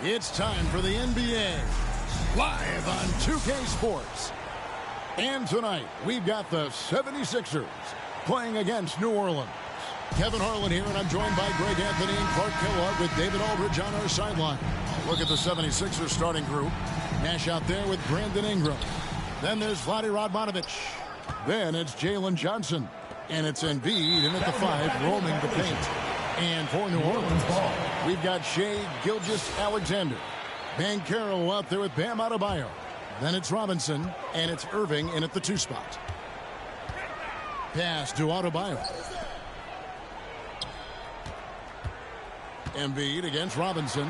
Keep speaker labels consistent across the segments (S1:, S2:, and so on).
S1: It's time for the NBA, live on 2K Sports. And tonight, we've got the 76ers playing against New Orleans. Kevin Harlan here, and I'm joined by Greg Anthony and Clark Kellogg with David Aldridge on our sideline. Look at the 76ers starting group. Nash out there with Brandon Ingram. Then there's Vlade Radmanovic. Then it's Jalen Johnson. And it's Embiid in at the 5, roaming the paint. And for New Orleans, we've got Shai Gilgeous-Alexander. Banchero out there with Bam Adebayo. Then it's Robinson, and it's Irving in at the 2 spot. Pass to Adebayo. Embiid against Robinson.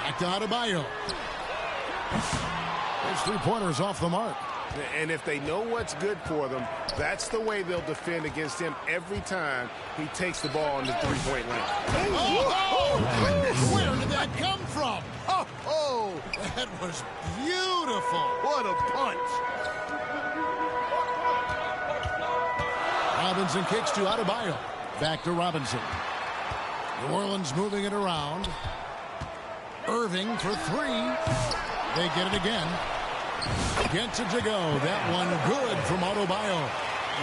S1: Back to Adebayo. There's 3-pointers off the mark.
S2: And if they know what's good for them, that's the way they'll defend against him every time he takes the ball in the 3-point line.
S1: Oh, where did that come from? Oh, that was beautiful.
S2: What a punch.
S1: Robinson kicks to Adebayo. Back to Robinson. New Orleans moving it around. Irving for 3. They get it again. Gets it to go. That one good from Adebayo.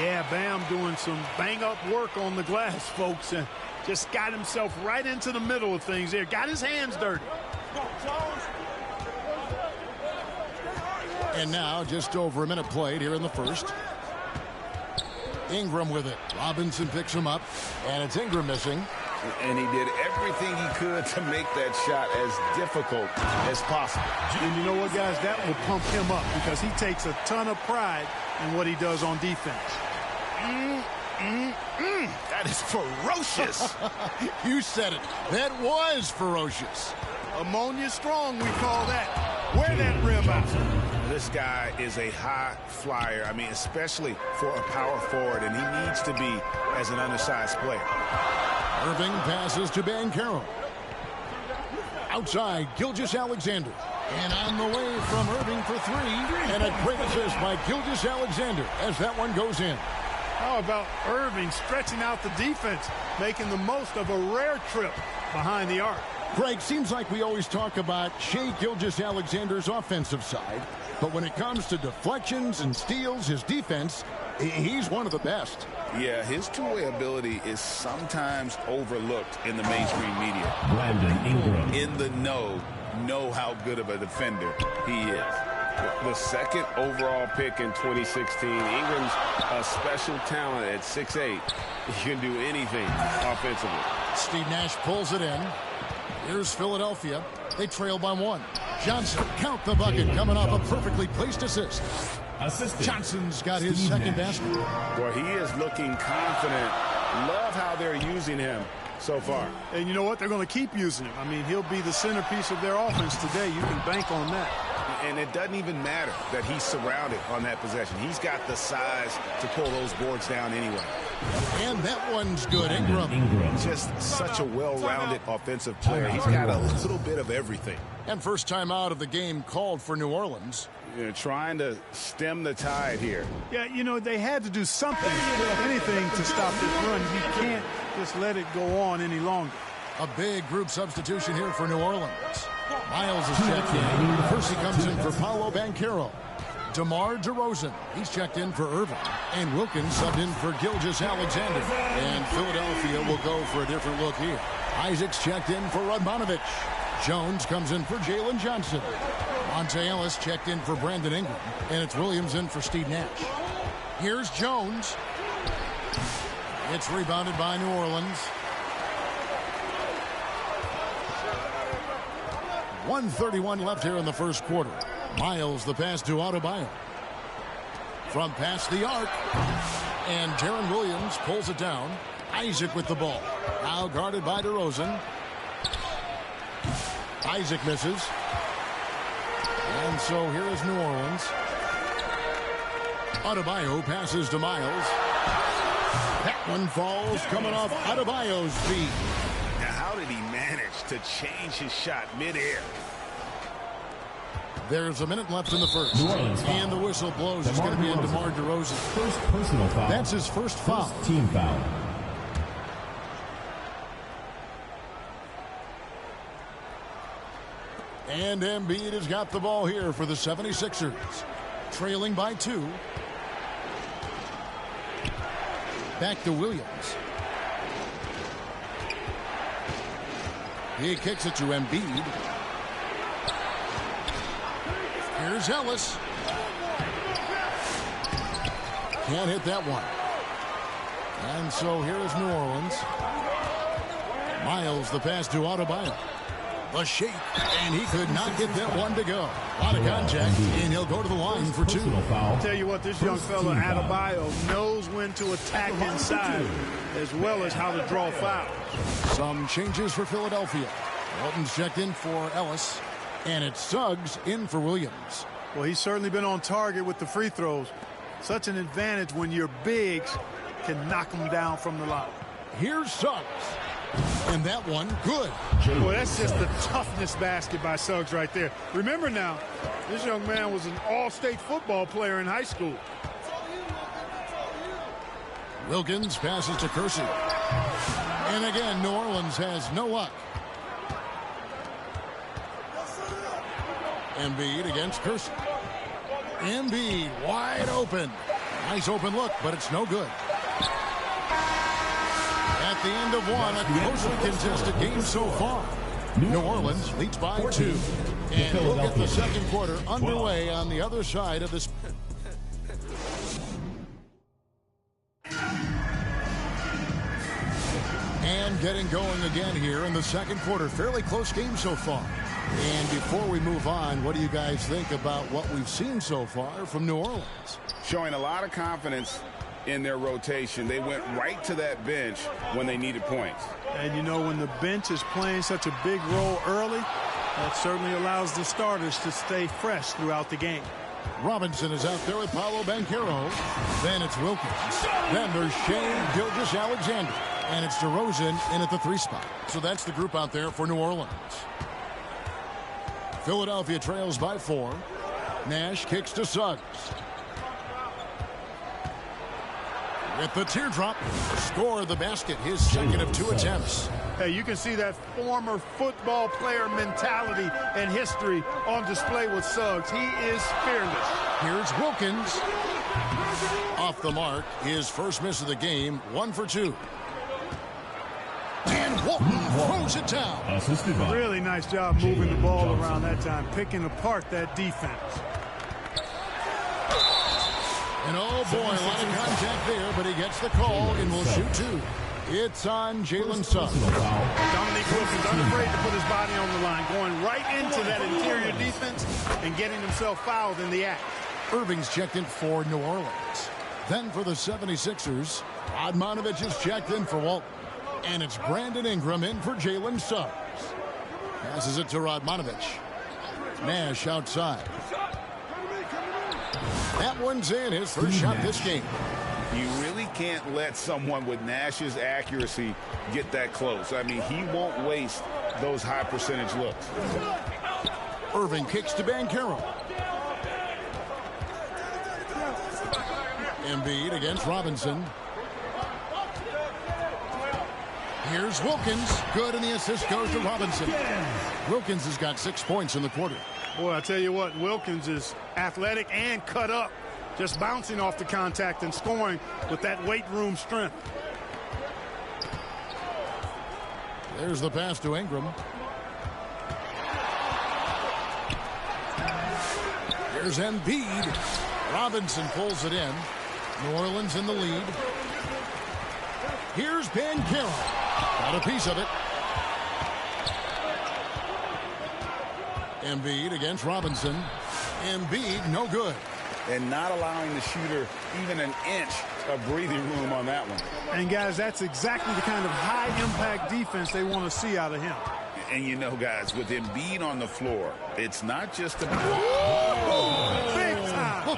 S3: Yeah, Bam doing some bang-up work on the glass, folks. And just got himself right into the middle of things there. Got his hands dirty.
S1: And now just over a minute played here in the first. Ingram with it. Robinson picks him up. And it's Ingram missing.
S2: And he did everything he could to make that shot as difficult as possible.
S3: And you know what, guys? That will pump him up because he takes a ton of pride in what he does on defense.
S2: That is ferocious.
S1: You said it. That was ferocious.
S3: Ammonia strong, we call that. Wear that rim out.
S2: This guy is a high flyer. I mean, especially for a power forward, and he needs to be as an undersized player.
S1: Irving passes to Banchero. Outside, Gilgeous-Alexander. And on the way from Irving for 3. And a great assist by Gilgeous-Alexander as that one goes in.
S3: How about Irving stretching out the defense, making the most of a rare trip behind the arc?
S1: Greg, seems like we always talk about Shai Gilgeous-Alexander's offensive side. But when it comes to deflections and steals, his defense, he's one of the best.
S2: Yeah, his two-way ability is sometimes overlooked in the mainstream media.
S4: Brandon Ingram.
S2: In the know how good of a defender he is. The second overall pick in 2016, Ingram's a special talent at 6'8". He can do anything offensively.
S1: Steve Nash pulls it in. Here's Philadelphia. They trail by 1. Johnson, count the bucket, coming off a perfectly placed assist. Johnson's got his second basket.
S2: Boy, he is looking confident. Love how they're using him so far.
S3: And you know what? They're going to keep using him. I mean, he'll be the centerpiece of their offense today. You can bank on that.
S2: And it doesn't even matter that he's surrounded on that possession. He's got the size to pull those boards down anyway.
S1: And that one's good. Ingram.
S2: Just such a well-rounded offensive player. He's got a little bit of everything.
S1: And first time out of the game called for New Orleans.
S2: You're trying to stem the tide here.
S3: Yeah, you know, they had to do something, anything to stop this run. You can't just let it go on any longer.
S1: A big group substitution here for New Orleans. Miles is checked in. Percy comes in for Paolo Banchero. DeMar DeRozan, he's checked in for Irving. And Wilkins subbed in for Gilgeous-Alexander. And Philadelphia will go for a different look here. Isaac's checked in for Radmanovic. Jones comes in for Jalen Johnson. Monte Ellis checked in for Brandon Ingram. And it's Williams in for Steve Nash. Here's Jones. It's rebounded by New Orleans. 1:31 left here in the first quarter. Miles the pass to Adebayo. From past the arc. And Deron Williams pulls it down. Isaac with the ball. Now guarded by DeRozan. Isaac misses. And so here is New Orleans. Adebayo passes to Miles. That one falls coming off Adebayo's feet.
S2: Now, how did he manage to change his shot midair?
S1: There's a minute left in the first. And the whistle blows. It's going to be in DeMar DeRozan.
S4: First personal foul.
S1: That's his first foul.
S4: First team foul.
S1: And Embiid has got the ball here for the 76ers. Trailing by 2. Back to Williams. He kicks it to Embiid. Here's Ellis. Can't hit that one. And so here is New Orleans. Miles, the pass to Adebayo. The shake, and he could not get that one to go. A lot of contact, and he'll go to the line for two.
S3: I'll tell you what, this young fella, Adebayo, knows when to attack inside as well as how to draw fouls.
S1: Some changes for Philadelphia. Walton's checked in for Ellis, and it's Suggs in for Williams.
S3: Well, he's certainly been on target with the free throws. Such an advantage when your bigs can knock them down from the line.
S1: Here's Suggs. And that one, good.
S3: Well, that's just the toughness basket by Suggs right there. Remember now, this young man was an all-state football player in high school.
S1: Wilkins passes to Kersey. And again, New Orleans has no luck. Embiid against Kersey. Embiid wide open. Nice open look, but it's no good. At the end of one, a closely contested game so far. New Orleans leads by 2. And we'll get the second quarter underway on the other side of this. And getting going again here in the second quarter. Fairly close game so far. And before we move on, what do you guys think about what we've seen so far from New Orleans?
S2: Showing a lot of confidence in their rotation. They went right to that bench when they needed points.
S3: And you know, when the bench is playing such a big role early, that certainly allows the starters to stay fresh throughout the game.
S1: Robinson is out there with Paolo Banchero. Then it's Wilkins. Then there's Shea Gilgeous-Alexander. And it's DeRozan in at the 3 spot. So that's the group out there for New Orleans. Philadelphia trails by 4. Nash kicks to Suggs. With the teardrop, score the basket, his second of 2 attempts.
S3: Hey, you can see that former football player mentality and history on display with Suggs. He is fearless.
S1: Here's Wilkins. Off the mark, his first miss of the game, 1 for 2. And Walton throws it down.
S3: Really nice job moving the ball around that time, picking apart that defense.
S1: And oh boy, a lot of contact there, but he gets the call and will shoot 2. It's on Jalen Suggs.
S3: Dominique Wilkins unafraid to put his body on the line, going right into that interior defense and getting himself fouled in the act.
S1: Irving's checked in for New Orleans. Then for the 76ers, Radmanovich is checked in for Walton. And it's Brandon Ingram in for Jalen Suggs. Passes it to Radmanovich. Nash outside. That one's in, his first shot this game.
S2: You really can't let someone with Nash's accuracy get that close. I mean, he won't waste those high percentage looks.
S1: Irving kicks to Banchero. Embiid against Robinson. Here's Wilkins. Good, and the assist goes to Robinson. Wilkins has got 6 points in the quarter.
S3: Boy, I tell you what, Wilkins is athletic and cut up. Just bouncing off the contact and scoring with that weight room strength.
S1: There's the pass to Ingram. Here's Embiid. Robinson pulls it in. New Orleans in the lead. Here's Banchero. Got a piece of it. Embiid against Robinson. Embiid, no good.
S2: And not allowing the shooter even an inch of breathing room on that one.
S3: And, guys, that's exactly the kind of high-impact defense they want to see out of him.
S2: And, you know, guys, with Embiid on the floor, it's not just about...
S3: Big time!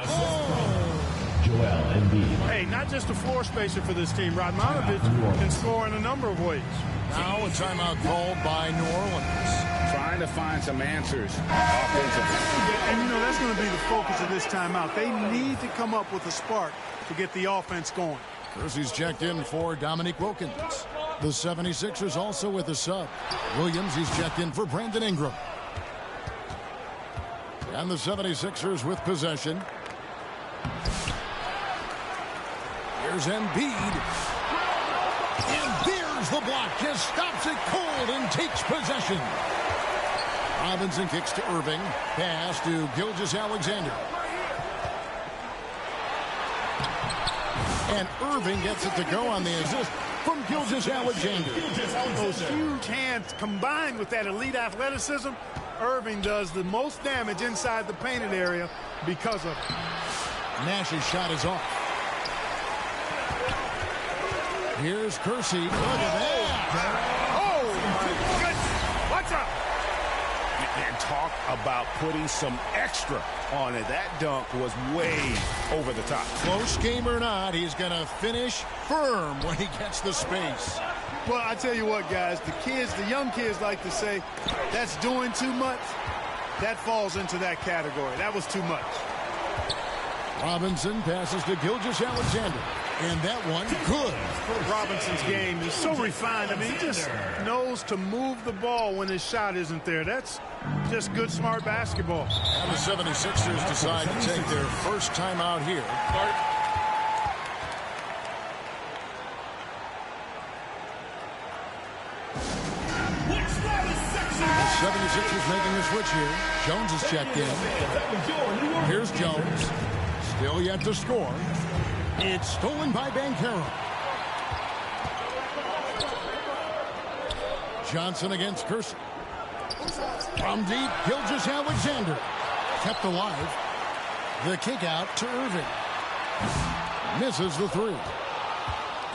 S4: Joel Embiid.
S3: Hey, not just a floor spacer for this team. Radmanovich can score in a number of ways.
S1: Now a timeout called by New Orleans.
S2: Trying to find some answers offensively.
S3: And, you know, that's going to be the focus of this timeout. They need to come up with a spark to get the offense going.
S1: Kersey's checked in for Dominique Wilkins. The 76ers also with a sub. Williams, he's checked in for Brandon Ingram. And the 76ers with possession. Here's Embiid. just stops it cold and takes possession. Robinson kicks to Irving. Pass to Gilgeous-Alexander. And Irving gets it to go on the assist from Gilgeous-Alexander.
S3: Those huge hands combined with that elite athleticism, Irving does the most damage inside the painted area because of it.
S1: Nash's shot is off. Here's Kersey. Look at that.
S3: Oh, my goodness. What's up?
S2: And talk about putting some extra on it. That dunk was way over the top.
S1: Close game or not, he's going to finish firm when he gets the space.
S3: Well, I tell you what, guys, the young kids like to say, that's doing too much. That falls into that category. That was too much.
S1: Robinson passes to Gilgeous-Alexander. And that one, good.
S3: Robinson's game is so refined. I mean, he just knows to move the ball when his shot isn't there. That's just good, smart basketball.
S1: And the 76ers decide to take their first time out here. The 76ers making a switch here. Jones is checked in. Here's Jones. Still yet to score. It's stolen by Banchero. Johnson against Kersey. From deep, Gilgeous-Alexander. Kept alive. The kick out to Irving. Misses the three.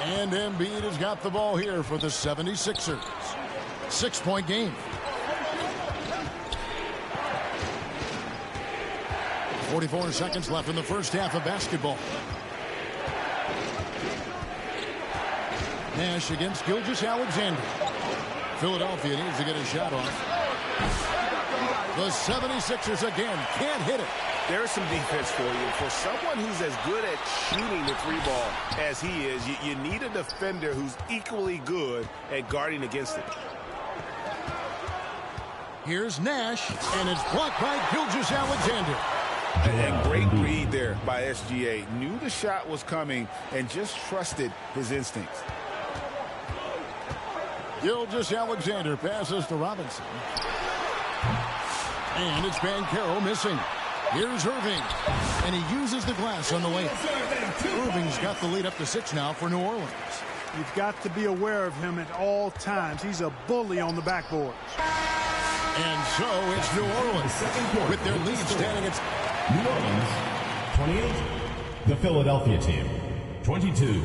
S1: And Embiid has got the ball here for the 76ers. 6-point game. 44 seconds left in the first half of basketball. Nash against Gilgeous-Alexander. Philadelphia needs to get a shot off. The 76ers again can't hit it.
S2: There's some defense for you. For someone who's as good at shooting the three ball as he is, you need a defender who's equally good at guarding against it.
S1: Here's Nash, and it's blocked by Gilgeous-Alexander.
S2: And great read there by SGA. Knew the shot was coming and just trusted his instincts.
S1: Gilgeous-Alexander passes to Robinson. And it's Banchero missing. Here's Irving. And he uses the glass on the way. Irving's got the lead up to 6 now for New Orleans.
S3: You've got to be aware of him at all times. He's a bully on the backboard.
S1: And so it's New Orleans with their lead standing at
S4: New Orleans, 28. The Philadelphia team, 22.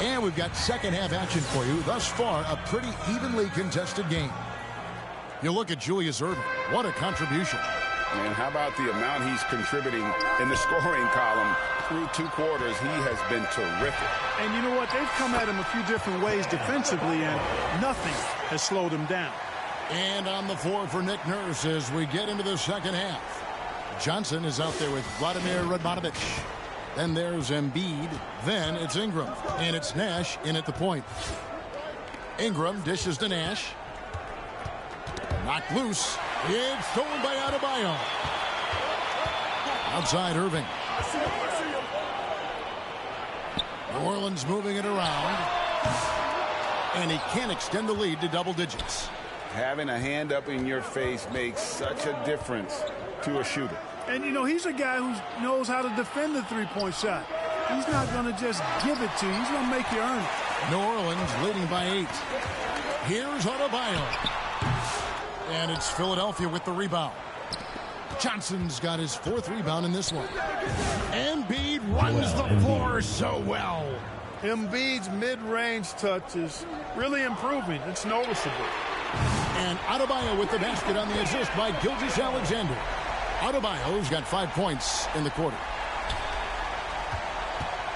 S1: And we've got second half action for you. Thus far, a pretty evenly contested game. You look at Julius Irving. What a contribution.
S2: And how about the amount he's contributing in the scoring column? Through 2 quarters, he has been terrific.
S3: And you know what? They've come at him a few different ways defensively, and nothing has slowed him down.
S1: And on the floor for Nick Nurse as we get into the second half. Johnson is out there with Vladimir Radmanovic. Then there's Embiid. Then it's Ingram. And it's Nash in at the point. Ingram dishes to Nash. Knocked loose. It's stolen by Adebayo. Outside Irving. New Orleans moving it around. And he can't extend the lead to double digits.
S2: Having a hand up in your face makes such a difference to a shooter.
S3: And, you know, he's a guy who knows how to defend the three-point shot. He's not going to just give it to you. He's going to make you earn it.
S1: New Orleans leading by 8. Here's Adebayo. And it's Philadelphia with the rebound. Johnson's got his 4th rebound in this one. Embiid runs the floor so well.
S3: Embiid's mid-range touch is really improving. It's noticeable.
S1: And Adebayo with the basket on the assist by Gilgeous-Alexander. Adebayo's got 5 points in the quarter.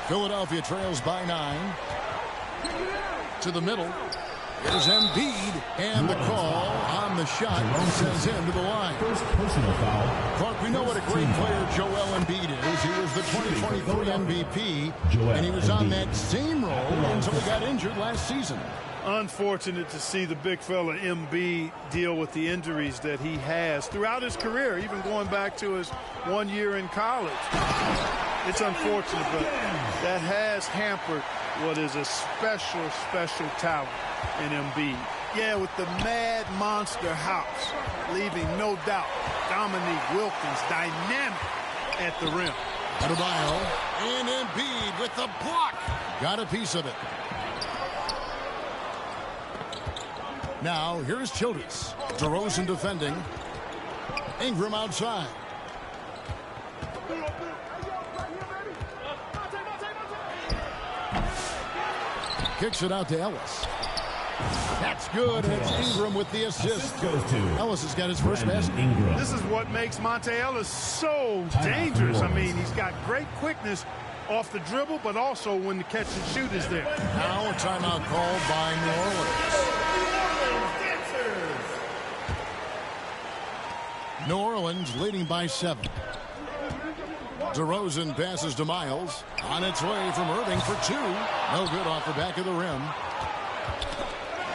S1: Philadelphia trails by 9. To the middle. There's Embiid, and the call on the shot sends him to the line.
S4: First personal foul.
S1: Clark, we know what a great player Joel Embiid is. He was the 2023 MVP, and he was on that same role until he got injured last season.
S3: Unfortunate to see the big fella Embiid deal with the injuries that he has throughout his career, even going back to his 1 year in college. It's unfortunate, but that has hampered what is a special, special talent in Embiid. Yeah, with the mad monster house, leaving no doubt Dominique Wilkins dynamic at the rim.
S1: Adebayo and Embiid with the block. Got a piece of it. Now, here's Childress. DeRozan defending. Ingram outside. Kicks it out to Ellis. That's good. And it's Ingram with the assist. Ellis has got his first basket.
S3: This is what makes Monte Ellis so dangerous. I mean, he's got great quickness off the dribble, but also when the catch and shoot is there.
S1: Now a timeout called by New Orleans. New Orleans leading by 7. DeRozan passes to Miles. On its way from Irving for 2. No good off the back of the rim.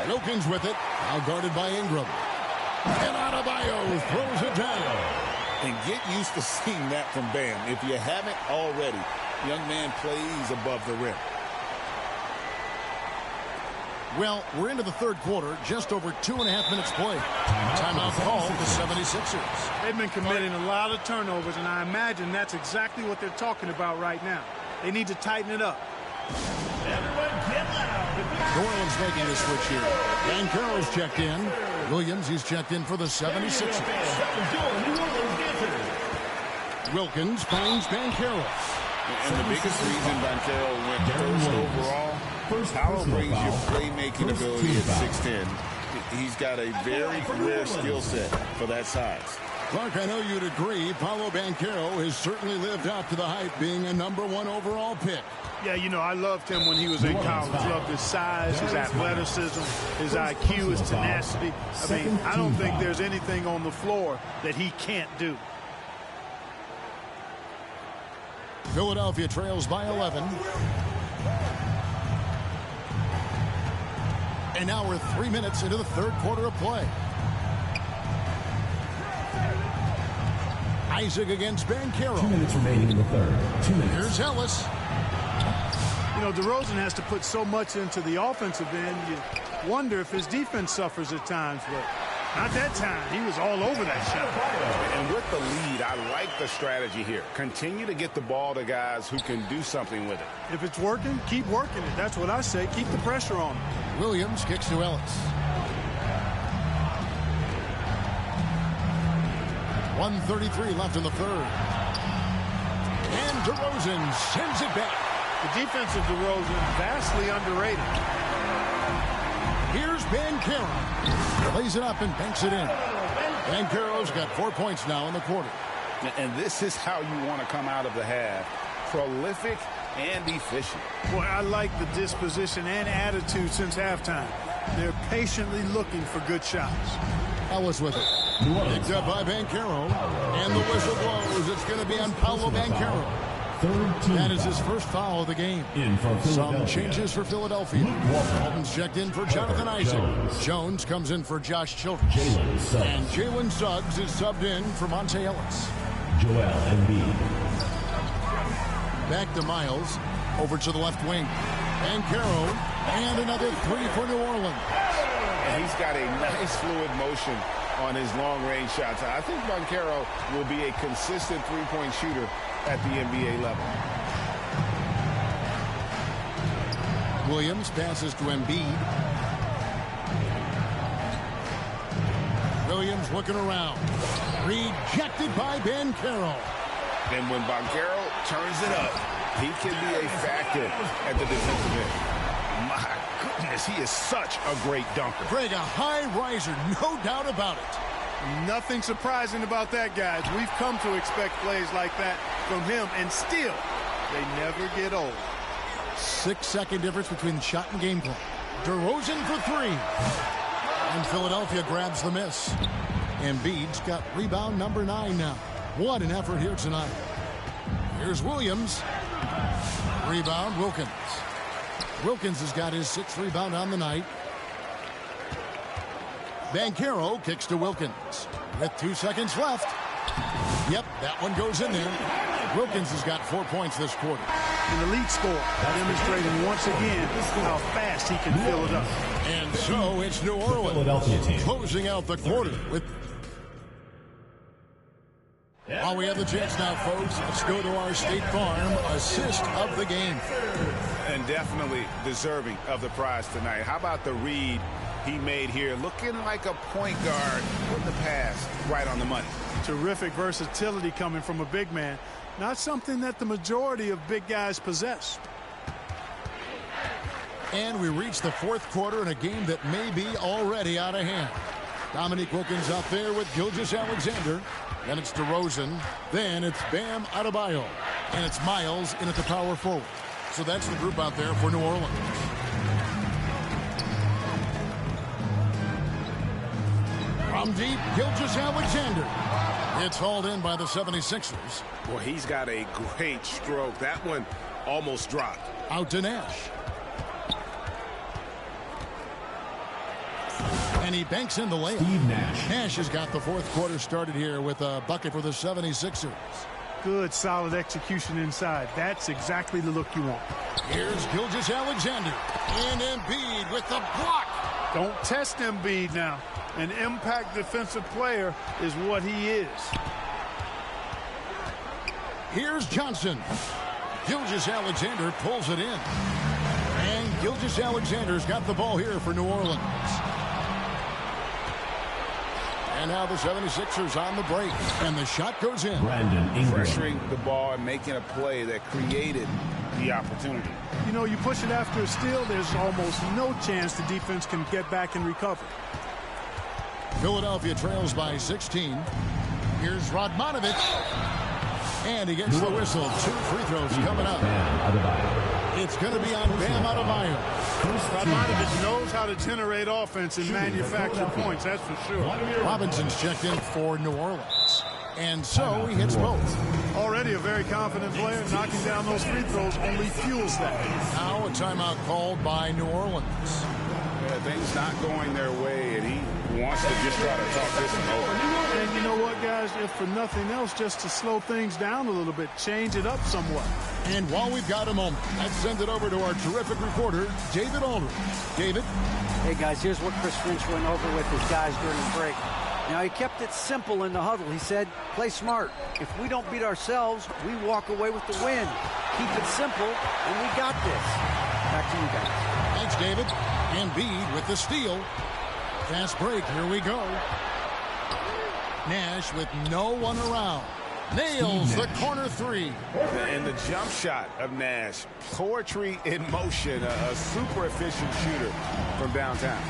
S1: Wilkins with it. Now guarded by Ingram. And Adebayo throws it down.
S5: And get used to seeing that from Bam. If you haven't already, young man plays above the rim.
S1: Well, we're into the third quarter, just over 2.5 minutes played. Timeout called the 76ers.
S3: They've been committing a lot of turnovers, and I imagine that's exactly what they're talking about right now. They need to tighten it up.
S1: New Orleans making the switch here. Banchero's checked in. Williams, he's checked in for the 76ers. Wilkins finds Banchero.
S5: And the biggest reason Banchero went first overall, Paolo brings your playmaking ability at 6'10". He's got a very rare skill set for that size.
S1: Clark, I know you'd agree, Paolo Banchero has certainly lived up to the hype, being a #1 overall pick.
S3: Yeah, you know, I loved him when he was in college. Loved his size, his athleticism, his IQ, his tenacity. I mean, I don't think there's anything on the floor that he can't do.
S1: Philadelphia trails by 11. And now we're 3 minutes into the third quarter of play. Isaac against Banchero.
S4: 2 minutes remaining in the third. 2 minutes.
S1: Here's Ellis.
S3: You know, DeRozan has to put so much into the offensive end. You wonder if his defense suffers at times, but not that time. He was all over that shot.
S2: And with the lead, I like the strategy here. Continue to get the ball to guys who can do something with it.
S3: If it's working, keep working it. That's what I say. Keep the pressure on him.
S1: Williams kicks to Ellis. 1:33 left in the third. And DeRozan sends it back.
S3: The defense of DeRozan vastly underrated.
S1: Here's Banchero. Lays it up and banks it in. Banchero's got 4 points now in the quarter.
S2: And this is how you want to come out of the half. Prolific and efficient.
S3: Boy, I like the disposition and attitude since halftime. They're patiently looking for good shots.
S1: Ellis with it. Picked up by Banchero. And the whistle blows. It's going to be on Paolo Banchero. That is his first foul of the game. Some changes for Philadelphia. Walton's checked in for Jonathan Isaac. Jones comes in for Josh Childress. And Jalen Suggs is subbed in for Monte Ellis.
S4: Joel Embiid.
S1: Back to Miles. Over to the left wing. Banchero. And another 3 for New Orleans.
S2: And he's got a nice fluid motion on his long-range shots. I think Banchero will be a consistent three-point shooter at the NBA level.
S1: Williams passes to Embiid. Williams looking around. Rejected by Banchero.
S2: And when Banchero turns it up, he can be a factor at the defensive end. My goodness, he is such a great dunker.
S1: Greg, a high riser, no doubt about it.
S3: Nothing surprising about that, guys. We've come to expect plays like that from him, and still, they never get old.
S1: 6-second difference between shot and game clock. DeRozan for 3. And Philadelphia grabs the miss. Embiid's got rebound number 9 now. What an effort here tonight. Here's Williams. Rebound, Wilkins. Wilkins has got his 6th rebound on the night. Banchero kicks to Wilkins. With 2 seconds left. Yep, that one goes in there. Wilkins has got 4 points this quarter.
S3: An elite score, demonstrating once again how fast he can fill it up.
S1: And so it's New Orleans closing out the quarter with... While we have the chance now, folks, let's go to our State Farm assist of the game.
S5: And definitely deserving of the prize tonight. How about the read he made here? Looking like a point guard with the pass right on the money.
S3: Terrific versatility coming from a big man. Not something that the majority of big guys possess.
S1: And we reach the fourth quarter in a game that may be already out of hand. Dominique Wilkins out there with Gilgeous-Alexander. Then it's DeRozan. Then it's Bam Adebayo. And it's Miles in at the power forward. So that's the group out there for New Orleans. From deep, Gilgeous-Alexander. It's hauled in by the 76ers.
S2: Well, he's got a great stroke. That one almost dropped.
S1: Out to Nash. And he banks in the layup.
S4: Steve Nash.
S1: Nash has got the fourth quarter started here with a bucket for the 76ers.
S3: Good, solid execution inside. That's exactly the look you want.
S1: Here's Gilgeous-Alexander. And Embiid with the block.
S3: Don't test Embiid now. An impact defensive player is what he is.
S1: Here's Johnson. Gilgeous-Alexander pulls it in. And Gilgeous-Alexander's got the ball here for New Orleans. And now the 76ers on the break. And the shot goes in.
S4: Brandon Ingram.
S5: Pressuring the ball and making a play that created the opportunity.
S3: You know, you push it after a steal, there's almost no chance the defense can get back and recover.
S1: Philadelphia trails by 16. Here's Radmanovic. And he gets the whistle. 2 free throws coming up. It's going to be on Bam Adebayo.
S3: Radmanovic knows how to generate offense and manufacture points, that's for sure.
S1: Robinson's checked in for New Orleans. And so he hits both.
S3: Already a very confident player. Knocking down those free throws only fuels that.
S1: Now a timeout called by New Orleans.
S5: Yeah, things not going their way, and he wants to just try to talk this one over.
S3: And you know what, guys? If for nothing else, just to slow things down a little bit, change it up somewhat.
S1: And while we've got a moment, let's send it over to our terrific reporter, David Aldridge. David?
S6: Hey, guys, here's what Chris Finch went over with his guys during the break. Now, he kept it simple in the huddle. He said, play smart. If we don't beat ourselves, we walk away with the win. Keep it simple, and we got this. Back to you guys.
S1: Thanks, David. Embiid with the steal. Fast break. Here we go. Nash with no one around. Nails the corner three.
S5: And the jump shot of Nash. Poetry in motion. A super efficient shooter from downtown.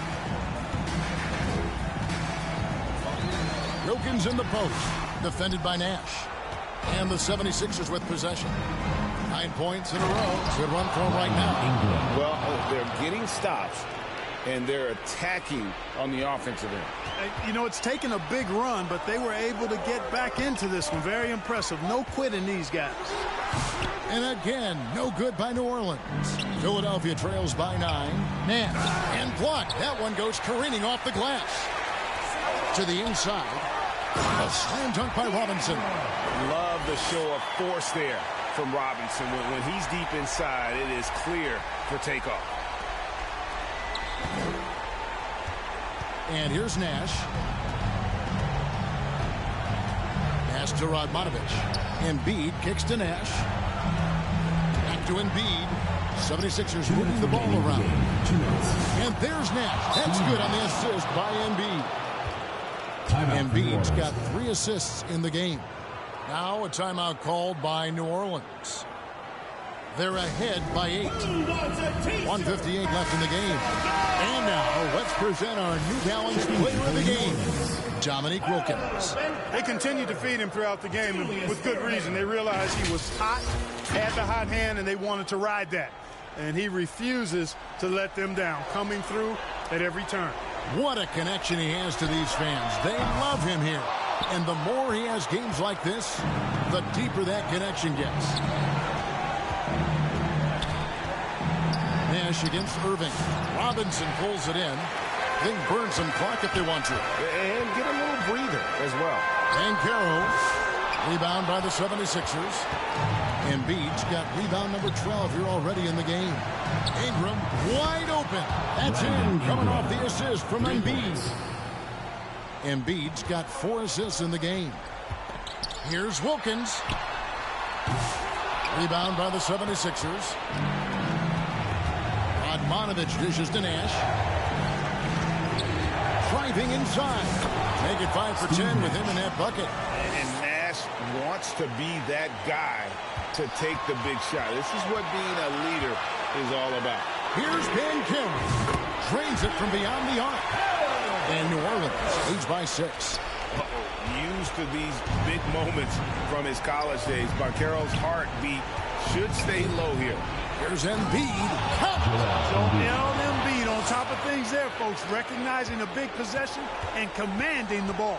S1: Wilkins in the post. Defended by Nash. And the 76ers with possession. 9 points in a row. Good run for him right now.
S5: Well, they're getting stops, and they're attacking on the offensive end.
S3: You know, it's taken a big run, but they were able to get back into this one. Very impressive. No quitting these guys.
S1: And again, no good by New Orleans. Philadelphia trails by 9. Nash. And blocked. That one goes careening off the glass. To the inside. A slam dunk by Robinson.
S5: Love the show of force there from Robinson. When he's deep inside, it is clear for takeoff.
S1: And here's Nash. Pass to Radmanovic. Embiid kicks to Nash. Back to Embiid. 76ers moving the ball around. And there's Nash. That's good on the assist by Embiid. Embiid's got 3 assists in the game. Now a timeout called by New Orleans. They're ahead by 8. 1:58 left in the game. And now let's present our New Balance player of the game, Dominique Wilkins.
S3: They continued to feed him throughout the game, and with good reason. They realized he was hot, had the hot hand, and they wanted to ride that. And he refuses to let them down, coming through at every turn.
S1: What a connection he has to these fans. They love him here. And the more he has games like this, the deeper that connection gets. Nash against Irving. Robinson pulls it in. They can burn some clock if they want to.
S5: And get a little breather as well.
S1: And Carroll, rebound by the 76ers. Embiid's got rebound number 12 here already in the game. Ingram wide open. That's in, coming off the assist from Embiid. Embiid's got 4 assists in the game. Here's Wilkins. Rebound by the 76ers. Radmanovich dishes to Nash. Driving inside. Make it 5 for 10 with him in that bucket.
S5: And Nash wants to be that guy to take the big shot. This is what being a leader is all about.
S1: Here's Ben Carroll. Drains it from beyond the arc. And New Orleans leads by 6.
S5: Used to these big moments from his college days. Carroll's heartbeat should stay low here.
S1: Here's Embiid.
S3: Joel Embiid on top of things there, folks. Recognizing a big possession and commanding the ball.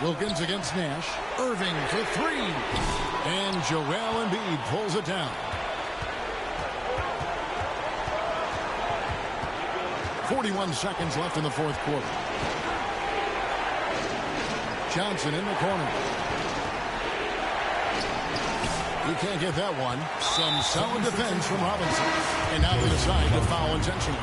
S1: Wilkins against Nash. Irving for 3. And Joel Embiid pulls it down. 41 seconds left in the fourth quarter. Johnson in the corner. He can't get that one. Some solid defense from Robinson. And now they decide to foul intentionally.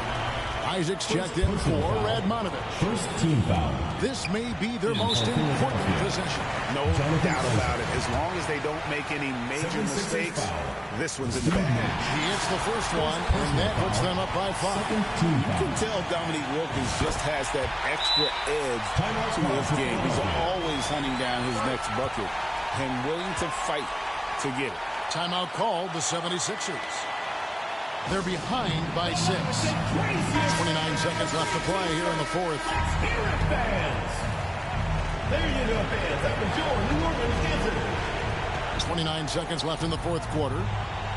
S1: Isaac's checked in for Radmanovich.
S4: First team foul.
S1: This may be their most important possession.
S5: No doubt about it. As long as they don't make any major mistakes, this one's in the bag.
S1: He hits the first one, and that puts them up by 5.
S5: You can tell Dominique Wilkins just has that extra edge to his game. He's always hunting down his next bucket and willing to fight to get it.
S1: Timeout called the 76ers. They're behind by 6. 29 seconds left to play here in the fourth.
S4: Fans. There you go, fans. That was your New Orleans answer.
S1: 29 seconds left in the fourth quarter.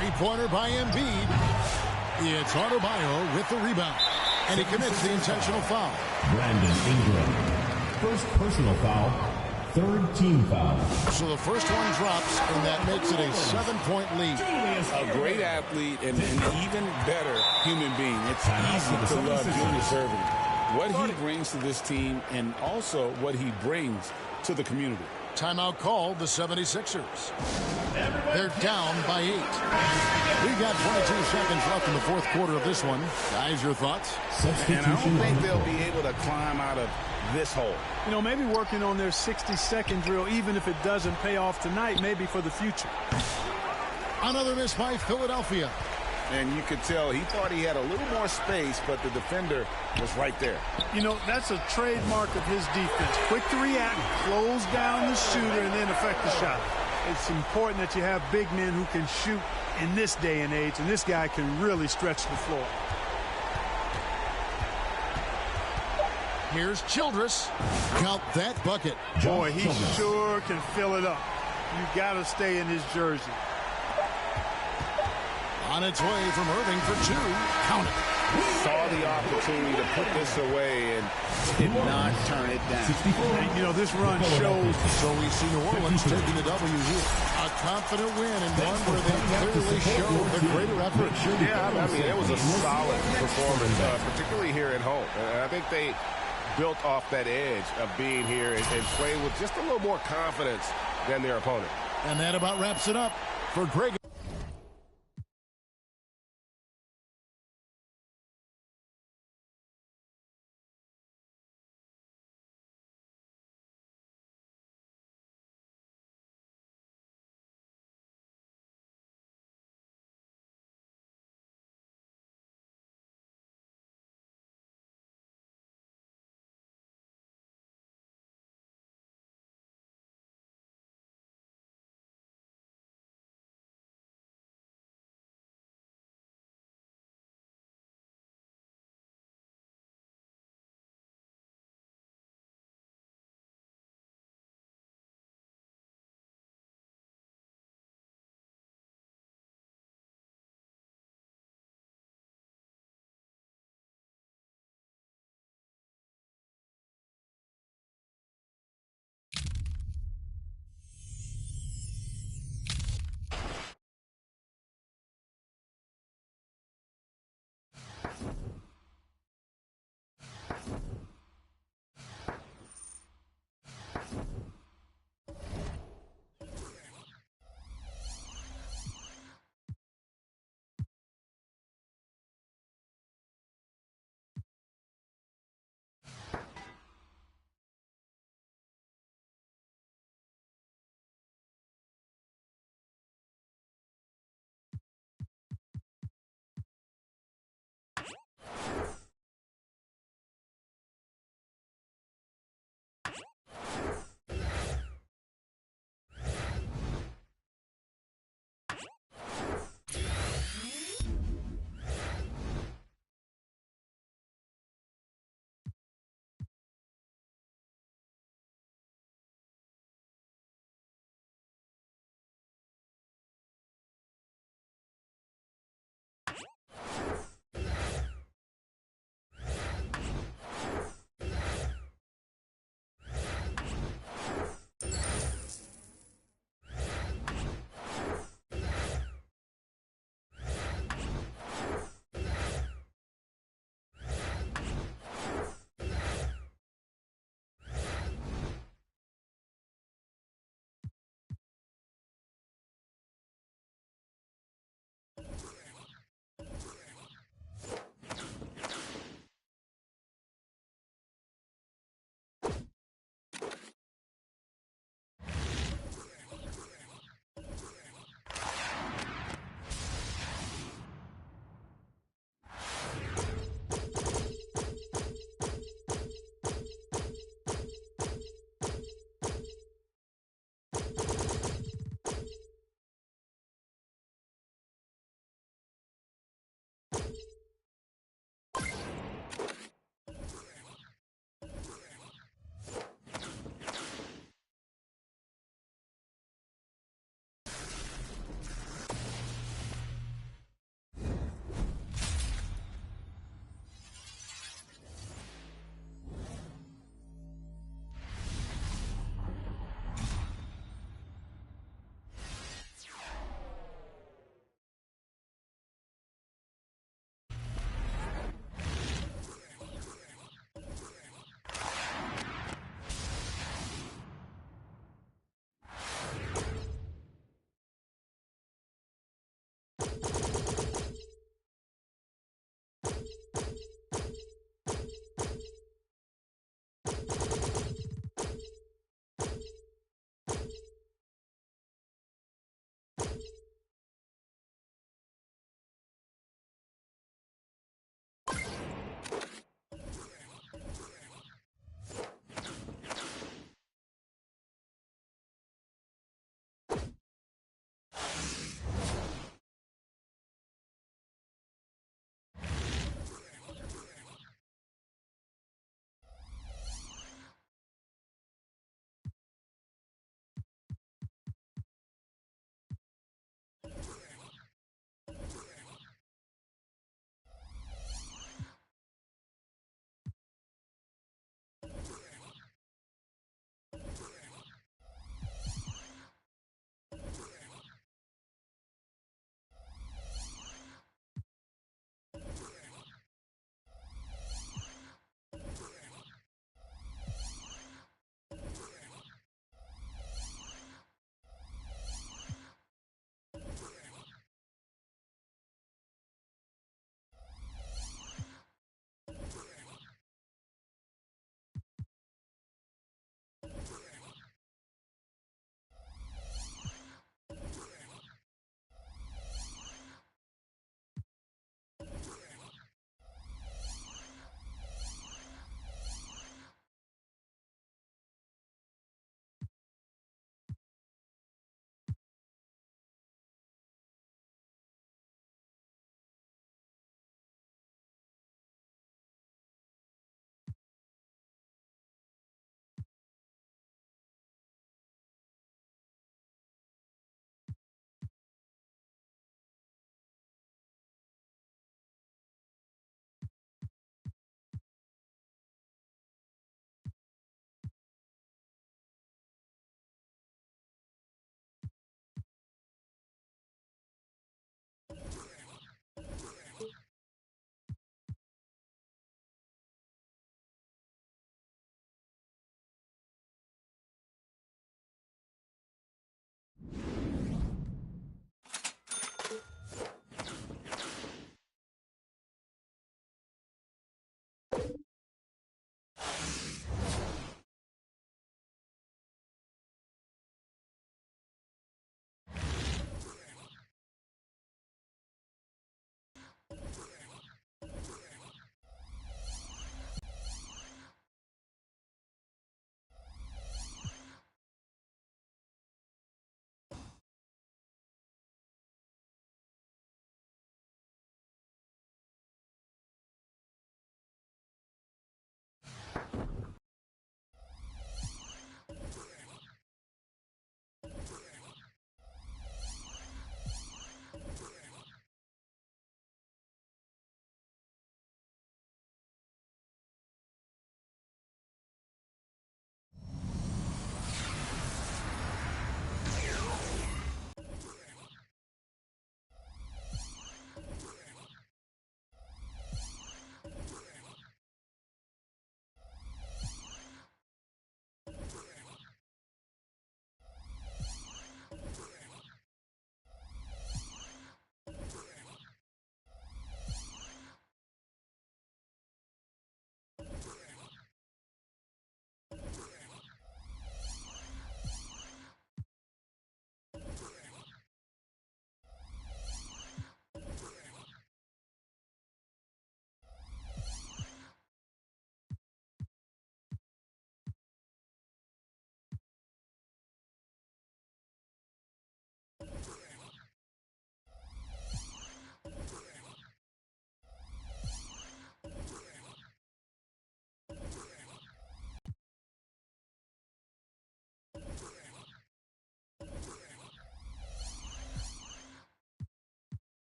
S1: Three-pointer by Embiid. It's Adebayo with the rebound. And he commits the intentional foul.
S4: Brandon Ingram. First personal foul. Third team foul.
S1: So the first one drops, and that makes it a 7-point lead.
S5: A great athlete and an even better human being. It's easy to love Julius Irving. What he brings to this team and also what he brings to the community.
S1: Timeout called the 76ers. They're down by 8. We've got 22 seconds left in the fourth quarter of this one. Guys, your thoughts?
S5: And I don't think they'll be able to climb out of this hole.
S3: You know, maybe working on their 60-second drill, even if it doesn't pay off tonight, maybe for the future.
S1: Another miss by Philadelphia.
S5: And you could tell he thought he had a little more space, but the defender was right there.
S3: You know, that's a trademark of his defense. Quick to react, close down the shooter, and then affect the shot. It's important that you have big men who can shoot in this day and age, and this guy can really stretch the floor.
S1: Here's Childress. Count that bucket.
S3: Boy, he sure can fill it up. You got to stay in his jersey.
S1: On its way from Irving for 2. Count it.
S5: Saw the opportunity to put this away and did not turn it down.
S3: And, you know, this run shows.
S1: So we see New Orleans taking the W here. A confident win and one where they clearly showed the greater effort.
S5: Yeah, I mean, it was a solid performance, particularly here at home. I think they built off that edge of being here and playing with just a little more confidence than their opponent.
S1: And that about wraps it up for Greg.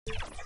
S4: Thank you.